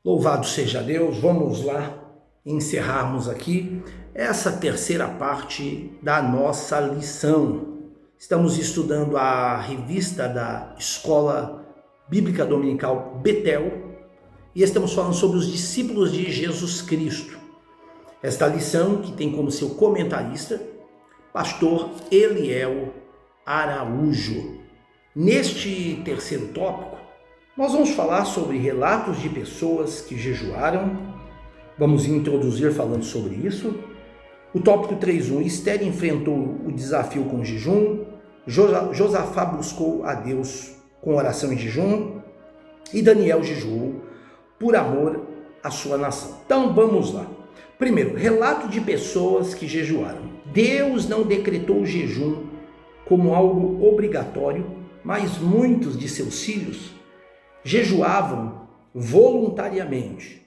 Louvado seja Deus, vamos lá encerrarmos aqui essa terceira parte da nossa lição. Estamos estudando a revista da Escola Bíblica Dominical Betel e estamos falando sobre os discípulos de Jesus Cristo. Esta lição que tem como seu comentarista pastor Eliel Araújo. Neste terceiro tópico, nós vamos falar sobre relatos de pessoas que jejuaram. Vamos introduzir falando sobre isso. O tópico 3.1, Esther enfrentou o desafio com jejum. Josafá buscou a Deus com oração e jejum. E Daniel jejuou por amor à sua nação. Então vamos lá. Primeiro, relato de pessoas que jejuaram. Deus não decretou o jejum como algo obrigatório, mas muitos de seus filhos jejuavam voluntariamente.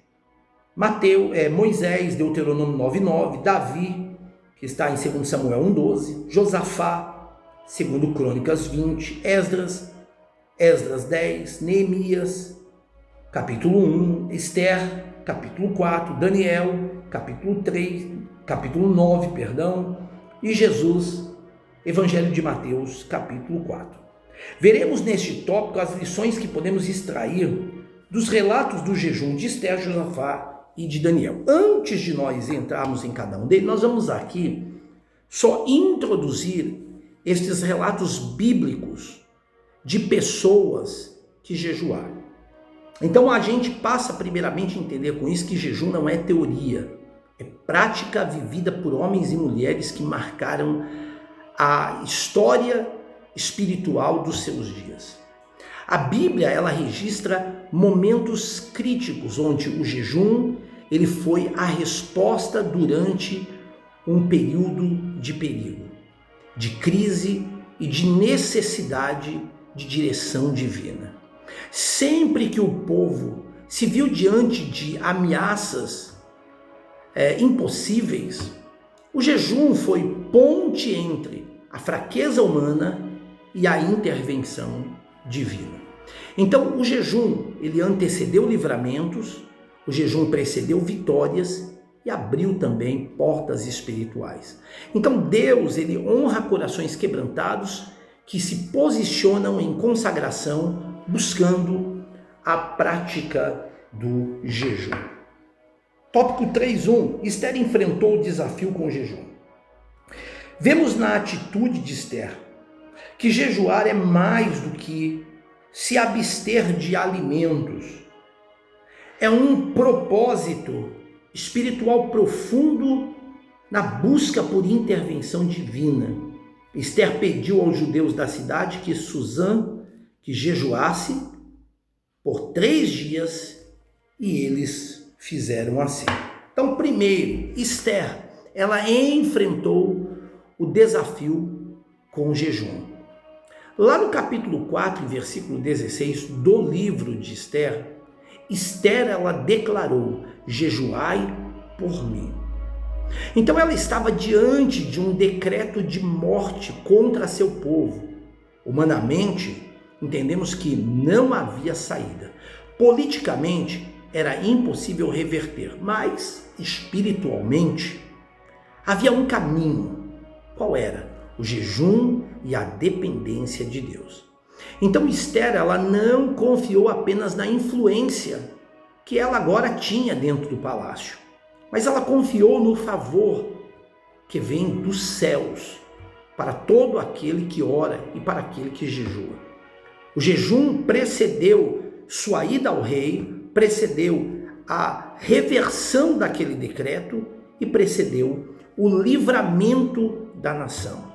Moisés, Deuteronômio 9:9, Davi, que está em 2 Samuel 1:12, Josafá, 2 Crônicas 20, Esdras 10, Neemias, capítulo 1, Esther, capítulo 4, Daniel, capítulo 9, e Jesus, Evangelho de Mateus, capítulo 4. Veremos neste tópico as lições que podemos extrair dos relatos do jejum de Esther, Josafá e de Daniel. Antes de nós entrarmos em cada um deles, nós vamos aqui só introduzir estes relatos bíblicos de pessoas que jejuaram. Então a gente passa primeiramente a entender com isso que jejum não é teoria, é prática vivida por homens e mulheres que marcaram a história espiritual dos seus dias. A Bíblia, ela registra momentos críticos onde o jejum ele foi a resposta durante um período de perigo, de crise e de necessidade de direção divina. Sempre que o povo se viu diante de ameaças impossíveis, o jejum foi ponte entre a fraqueza humana e a intervenção divina. Então, o jejum, ele antecedeu livramentos, o jejum precedeu vitórias e abriu também portas espirituais. Então, Deus, ele honra corações quebrantados que se posicionam em consagração, buscando a prática do jejum. Tópico 3.1, Esther enfrentou o desafio com o jejum. Vemos na atitude de Esther que jejuar é mais do que se abster de alimentos. É um propósito espiritual profundo na busca por intervenção divina. Esther pediu aos judeus da cidade que Susã que jejuasse por 3 dias e eles fizeram assim. Então, primeiro, Esther, ela enfrentou o desafio com o jejum. Lá no capítulo 4, versículo 16 do livro de Esther, Esther ela declarou: jejuai por mim. Então ela estava diante de um decreto de morte contra seu povo. Humanamente, entendemos que não havia saída. Politicamente, era impossível reverter, mas espiritualmente havia um caminho. Qual era? O jejum e a dependência de Deus. Então Esther, ela não confiou apenas na influência que ela agora tinha dentro do palácio, mas ela confiou no favor que vem dos céus para todo aquele que ora e para aquele que jejua. O jejum precedeu sua ida ao rei, precedeu a reversão daquele decreto e precedeu o livramento da nação.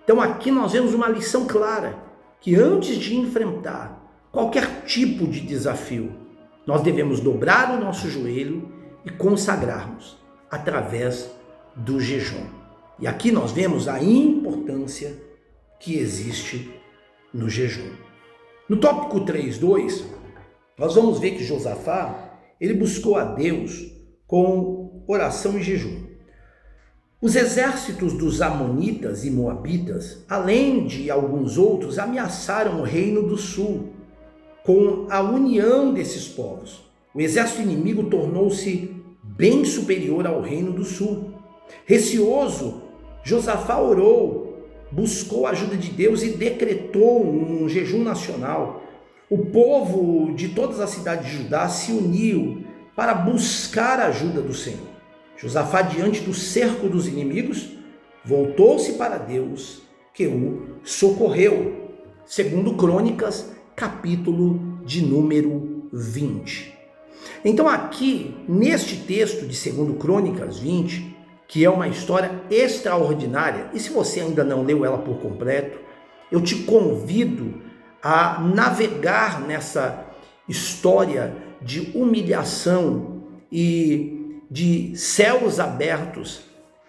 Então aqui nós vemos uma lição clara, que antes de enfrentar qualquer tipo de desafio, nós devemos dobrar o nosso joelho e consagrarmos através do jejum. E aqui nós vemos a importância que existe no jejum. No tópico 3.2, nós vamos ver que Josafá, ele buscou a Deus com oração e jejum. Os exércitos dos Amonitas e Moabitas, além de alguns outros, ameaçaram o reino do sul com a união desses povos. o exército inimigo tornou-se bem superior ao reino do sul. Receoso, Josafá orou, buscou a ajuda de Deus e decretou um jejum nacional. O povo de todas as cidades de Judá se uniu para buscar a ajuda do Senhor. Josafá, diante do cerco dos inimigos, voltou-se para Deus, que o socorreu. Segundo Crônicas, capítulo de número 20. Então aqui, neste texto de 2 Crônicas 20, que é uma história extraordinária, e se você ainda não leu ela por completo, eu te convido a navegar nessa história de humilhação e de céus abertos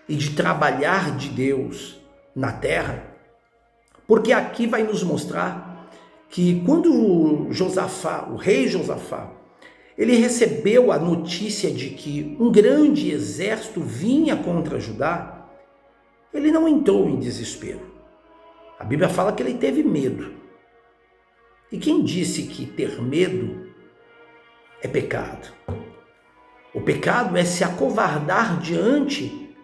e de trabalhar de Deus na terra, porque aqui vai nos mostrar que quando Josafá, o rei Josafá, ele recebeu a notícia de que um grande exército vinha contra Judá, ele não entrou em desespero. A Bíblia fala que ele teve medo. E quem disse que ter medo é pecado? O pecado é se acovardar diante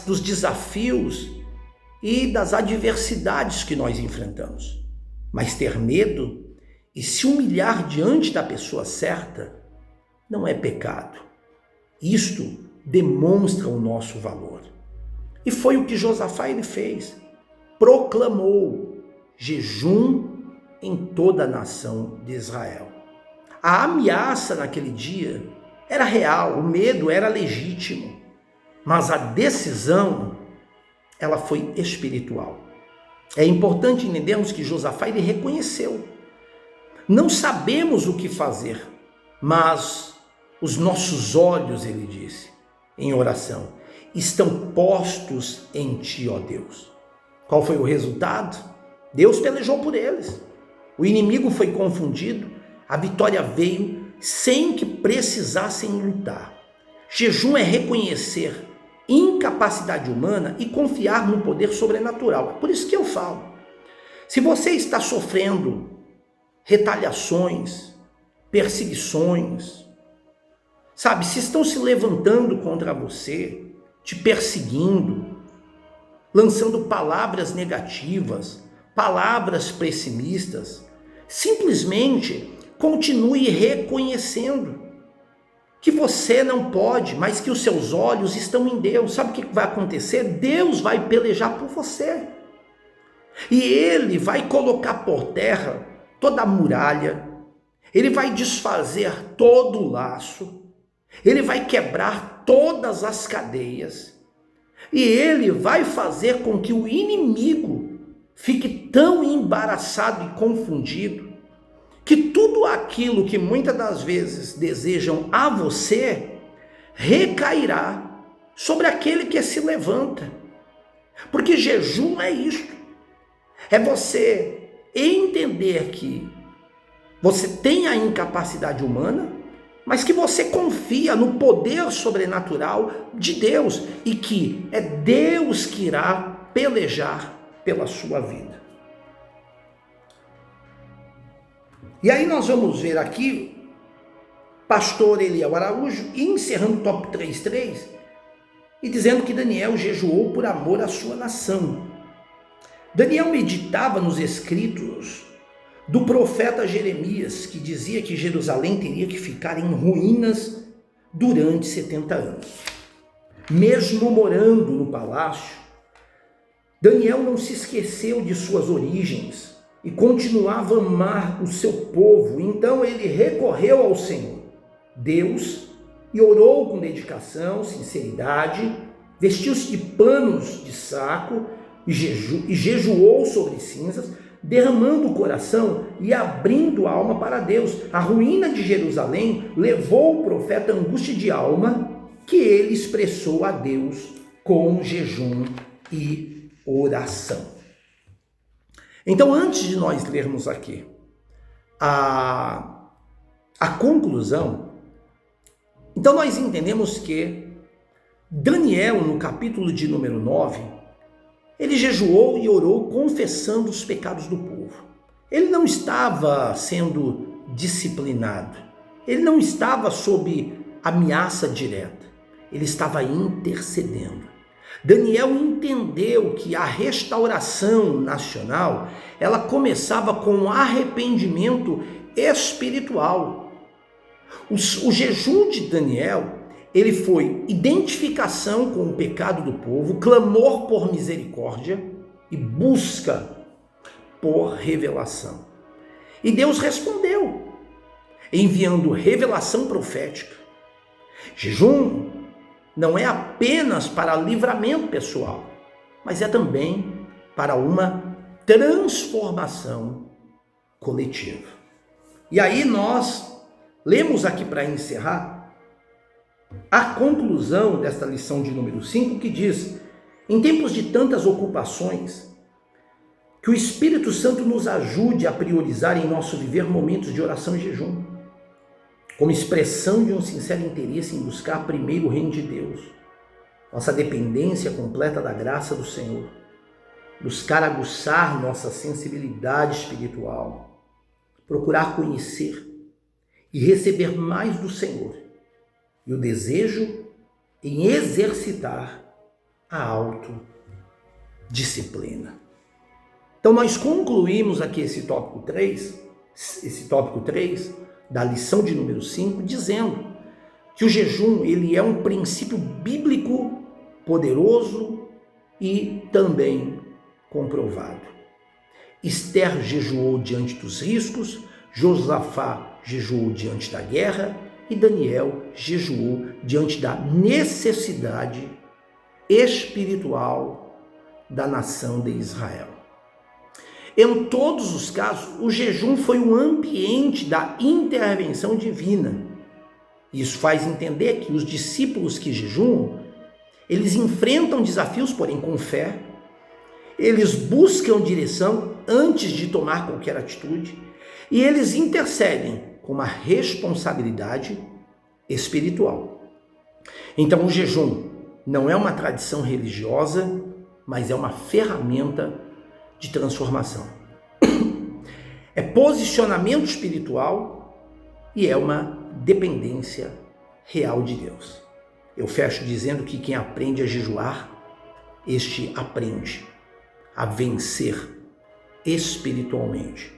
dos desafios e das adversidades que nós enfrentamos. Mas ter medo e se humilhar diante da pessoa certa não é pecado. Isto demonstra o nosso valor. E foi o que Josafá ele fez. Proclamou jejum em toda a nação de Israel. A ameaça naquele dia era real, o medo era legítimo, mas a decisão ela foi espiritual. É importante entendermos que Josafá ele reconheceu. Não sabemos o que fazer, mas os nossos olhos, ele disse, em oração, estão postos em ti, ó Deus. Qual foi o resultado? Deus pelejou por eles. O inimigo foi confundido, a vitória veio sem que precisassem lutar. Jejum é reconhecer incapacidade humana e confiar no poder sobrenatural. É por isso que eu falo. Se você está sofrendo retaliações, perseguições, sabe, se estão se levantando contra você, te perseguindo, lançando palavras negativas, palavras pessimistas, simplesmente continue reconhecendo que você não pode, mas que os seus olhos estão em Deus. Sabe o que vai acontecer? Deus vai pelejar por você. E Ele vai colocar por terra toda a muralha, Ele vai desfazer todo o laço, Ele vai quebrar todas as cadeias, e Ele vai fazer com que o inimigo fique tão embaraçado e confundido, que tudo aquilo que muitas das vezes desejam a você, recairá sobre aquele que se levanta. Porque jejum é isto, é você entender que você tem a incapacidade humana, mas que você confia no poder sobrenatural de Deus e que é Deus que irá pelejar pela sua vida. E aí nós vamos ver aqui pastor Eliel Araújo encerrando o top 3.3 e dizendo que Daniel jejuou por amor à sua nação. Daniel meditava nos escritos do profeta Jeremias, que dizia que Jerusalém teria que ficar em ruínas durante 70 anos. Mesmo morando no palácio, Daniel não se esqueceu de suas origens e continuava a amar o seu povo. Então ele recorreu ao Senhor, Deus, e orou com dedicação, sinceridade, vestiu-se de panos de saco e jejuou sobre cinzas, derramando o coração e abrindo a alma para Deus. A ruína de Jerusalém levou o profeta à angústia de alma que ele expressou a Deus com jejum e oração. Então, antes de nós lermos aqui a conclusão, então nós entendemos que Daniel, no capítulo de número 9, ele jejuou e orou confessando os pecados do povo. Ele não estava sendo disciplinado. ele não estava sob ameaça direta, ele estava intercedendo. Daniel entendeu que a restauração nacional, ela começava com um arrependimento espiritual. O jejum de Daniel, ele foi identificação com o pecado do povo, clamor por misericórdia e busca por revelação. E Deus respondeu, enviando revelação profética. Jejum não é apenas para livramento pessoal, mas é também para uma transformação coletiva. E aí nós lemos aqui para encerrar a conclusão desta lição de número 5, que diz: em tempos de tantas ocupações, que o Espírito Santo nos ajude a priorizar em nosso viver momentos de oração e jejum, como expressão de um sincero interesse em buscar primeiro o reino de Deus, nossa dependência completa da graça do Senhor, buscar aguçar nossa sensibilidade espiritual, procurar conhecer e receber mais do Senhor, e o desejo em exercitar a autodisciplina. Então nós concluímos aqui esse tópico 3 da lição de número 5, dizendo que o jejum ele é um princípio bíblico poderoso e também comprovado. Esther jejuou diante dos riscos, Josafá jejuou diante da guerra e Daniel jejuou diante da necessidade espiritual da nação de Israel. Em todos os casos, o jejum foi um ambiente da intervenção divina. Isso faz entender que os discípulos que jejuam, eles enfrentam desafios, porém com fé, eles buscam direção antes de tomar qualquer atitude e eles intercedem com uma responsabilidade espiritual. Então o jejum não é uma tradição religiosa, mas é uma ferramenta de transformação. É posicionamento espiritual e é uma dependência real de Deus. Eu fecho dizendo que quem aprende a jejuar, este aprende a vencer espiritualmente.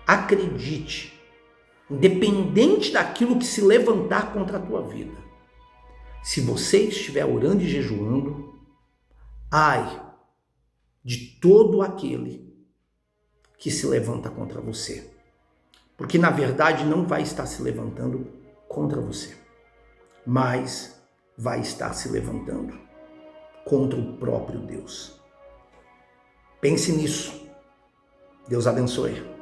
Acredite, independente daquilo que se levantar contra a tua vida, se você estiver orando e jejuando, ai de todo aquele que se levanta contra você. Porque na verdade não vai estar se levantando contra você, mas vai estar se levantando contra o próprio Deus. Pense nisso. Deus abençoe.